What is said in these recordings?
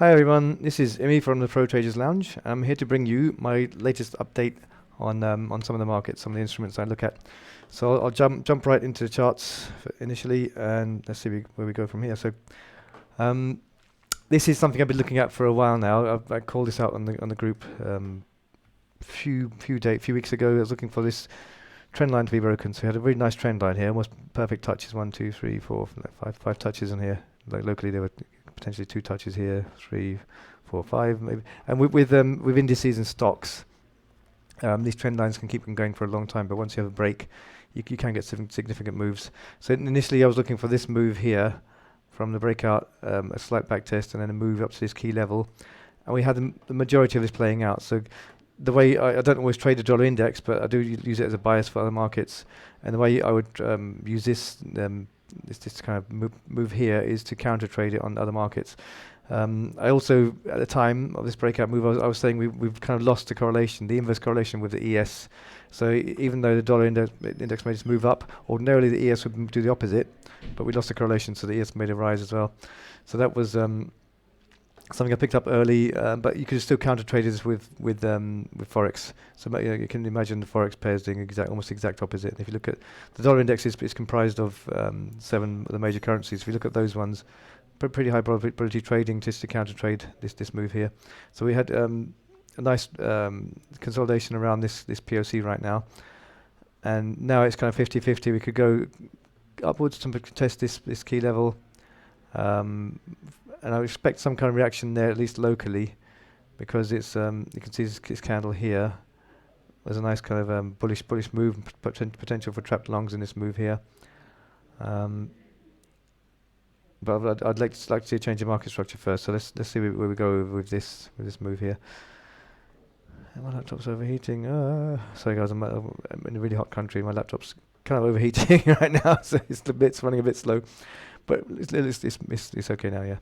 Hi everyone, this is Imi from the Pro Traders Lounge. I'm here to bring you my latest update on some of the markets, some of the instruments I look at. So I'll jump right into the charts initially, and let's see where we go from here. So um, this is something I've been looking at for a while now. I called this out on the group few weeks ago. I was looking for this trend line to be broken. So we had a very nice trend line here, almost perfect touches. 1, 2, 3, 4, 5 touches in here. Like locally, there were potentially 2 touches here, 3, 4, 5 maybe. And with indices and stocks, these trend lines can keep them going for a long time. But once you have a break, you can get significant moves. So initially, I was looking for this move here from the breakout, a slight back test, and then a move up to this key level. And we had the majority of this playing out. So the way I don't always trade the dollar index, but I do use it as a bias for other markets. And the way I would use this this kind of move here is to counter trade it on other markets. I also, at the time of this breakout move, I was saying we've kind of lost the correlation, the inverse correlation with the ES. So even though the dollar index made us move up, ordinarily the ES would do the opposite, but we lost the correlation, so the ES made a rise as well. So that was something I picked up early, but you could still counter trade this with forex. So you can imagine the forex pairs doing almost exact opposite. And if you look at the dollar index, is comprised of 7 of the major currencies. If you look at those ones, pretty high probability trading just to counter trade this move here. So we had a nice consolidation around this POC right now, and now it's kind of 50-50. We could go upwards to test this key level. And I would expect some kind of reaction there, at least locally, because it's you can see this candle here. There's a nice kind of bullish move, potential for trapped longs in this move here. But I'd like to see a change in market structure first. So let's see where we go with this move here. And my laptop's overheating. Sorry guys, I'm in a really hot country. My laptop's kind of overheating right now, so it's running a bit slow. But it's okay now, yeah.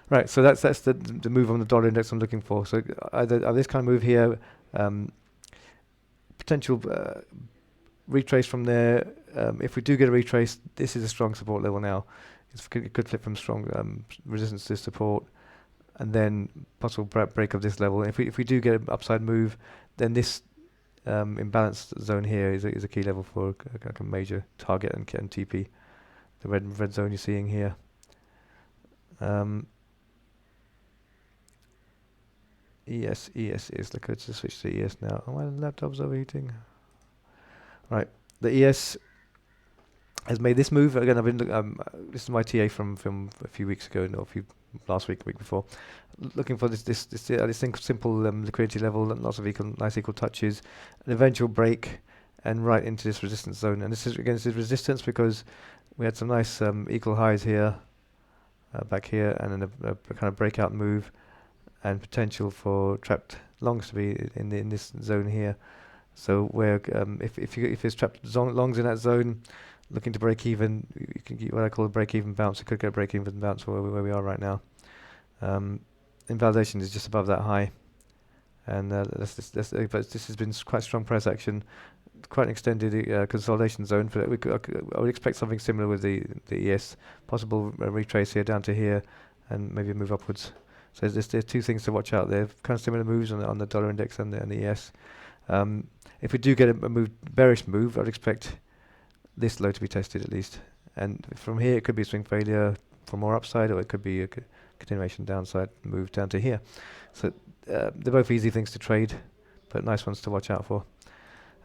Right, so that's the move on the dollar index I'm looking for. So either this kind of move here, potential retrace from there. If we do get a retrace, this is a strong support level now. It could flip from strong resistance to support, and then possible break of this level. If we do get an upside move, then this imbalanced zone here is a key level for a major target and TP. The red zone you're seeing here. ES is, look, let's just switch to ES now. Oh, my laptop's overheating. Right, the ES has made this move again. I've been this is my TA from a few weeks ago, no, last week, week before, looking for this simple liquidity level, lots of nice equal touches, an eventual break, and right into this resistance zone. And this is resistance because we had some nice equal highs here, back here, and then a kind of breakout move, and potential for trapped longs to be in this zone here. So where if there's trapped longs in that zone, looking to break even, you can get what I call a break even bounce. It could get a break even bounce where we are right now. Invalidation is just above that high, and but this has been quite strong price action. Quite an extended consolidation zone for that. I would expect something similar with the ES. Possible retrace here down to here, and maybe a move upwards. So there's 2 things to watch out there. Kind of similar moves on the dollar index and the ES. If we do get a bearish move, I'd expect this low to be tested at least. And from here, it could be a swing failure for more upside, or it could be a continuation downside move down to here. So they're both easy things to trade, but nice ones to watch out for.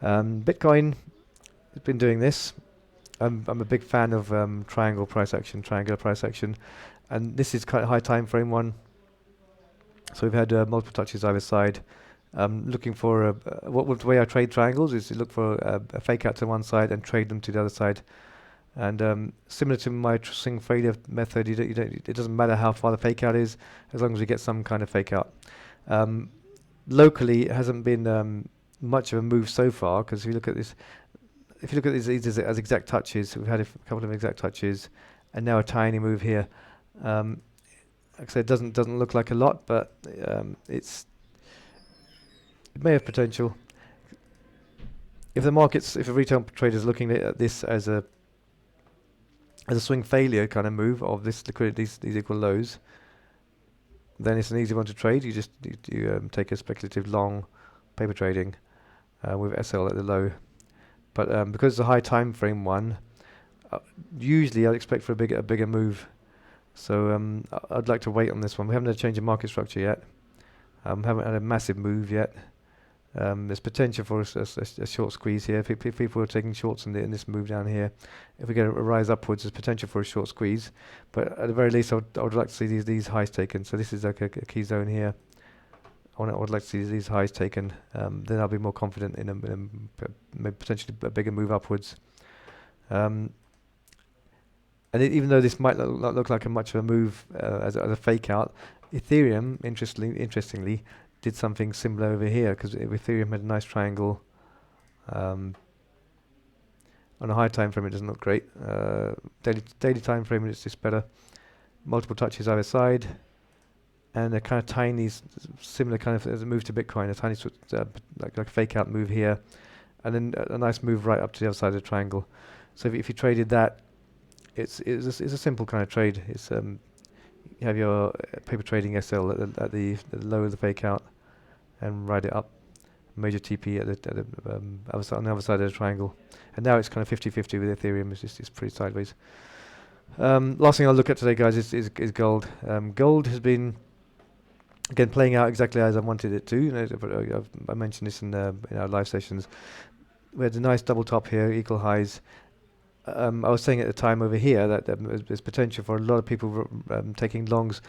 Bitcoin has been doing this. I'm a big fan of triangular price action, and this is quite a high time frame one. So we've had multiple touches either side. Looking for the way I trade triangles is to look for a fake out to one side and trade them to the other side. And similar to my swing failure method, it doesn't matter how far the fake out is, as long as we get some kind of fake out. Locally, it hasn't been much of a move so far, because if you look at these as exact touches, we've had a couple of exact touches, and now a tiny move here. Like I said, it doesn't look like a lot, but it may have potential. If a retail trader is looking at this as a swing failure kind of move of this liquidity, these equal lows, then it's an easy one to trade. You take a speculative long paper trading with SL at the low. But because it's a high time frame one, uh, usually I'd expect for a bigger move. So I'd like to wait on this one. We haven't had a change in market structure yet. Haven't had a massive move yet. There's potential for a short squeeze here. If people are taking shorts in this move down here, if we get a rise upwards, there's potential for a short squeeze. But at the very least, I would like to see these highs taken. So this is like a key zone here. I would like to see these highs taken. Then I'll be more confident in maybe potentially a bigger move upwards. And even though this might not look like much of a move as a fake out, Ethereum, interestingly, did something similar over here, because Ethereum had a nice triangle. On a high time frame, it doesn't look great. Daily time frame, it's just better. Multiple touches either side, and a kind of tiny, similar kind of as a move to Bitcoin, a tiny like a fake out move here, and then a nice move right up to the other side of the triangle. So if you traded that, it's a simple kind of trade. It's you have your paper trading SL at the low of the fake out, and ride it up. Major TP at the other side, on the other side of the triangle. And now it's kind of 50-50 with Ethereum. It's pretty sideways. Last thing I'll look at today, guys, is gold. Gold has been, again, playing out exactly as I wanted it to. You know, I mentioned this in our live sessions. We had a nice double top here, equal highs. I was saying at the time over here that there's potential for a lot of people taking longs,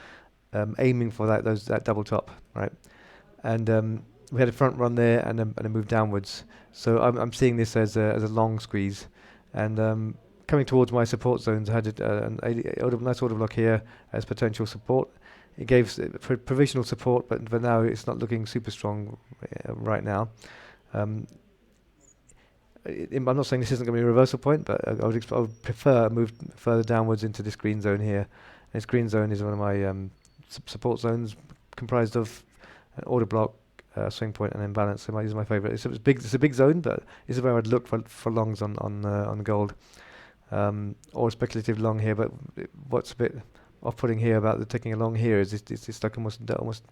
aiming for that double top, right? And we had a front run there and a move downwards. So I'm seeing this as a long squeeze, and coming towards my support zones. I had a nice order block here as potential support. It gave provisional support, but for now it's not looking super strong right now. I'm not saying this isn't going to be a reversal point, but I would prefer a move further downwards into this green zone here. And this green zone is one of my support zones, comprised of an order block, swing point, and imbalance. So these are my favourite. It's a big zone, but this is where I'd look for longs on gold, or a speculative long here. But what's a bit off-putting here about taking a long here is it's like almost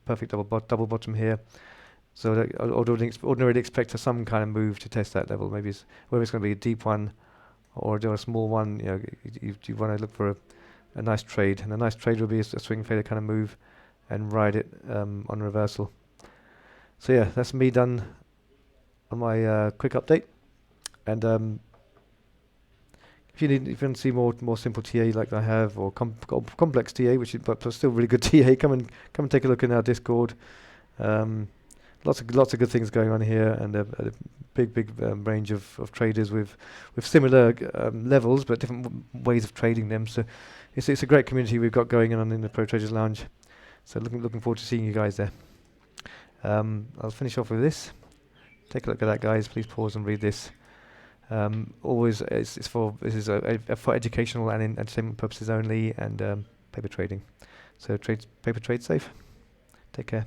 perfect double bottom here. So that I would ordinarily expect some kind of move to test that level. Maybe whether it's going to be a deep one or a small one. You know, you want to look for a nice trade, and a nice trade would be a swing fader kind of move, and ride it on reversal. So yeah, that's me done on my quick update. And if you want to see more simple TA like I have, or complex TA, but still really good TA, come and take a look in our Discord. Lots of good things going on here, and a big range of traders with similar levels, but different ways of trading them. So it's a great community we've got going on in the Pro Traders Lounge. So looking forward to seeing you guys there. I'll finish off with this. Take a look at that, guys. Please pause and read this. Always, this is for educational and entertainment purposes only, and paper trading. So paper trade safe. Take care.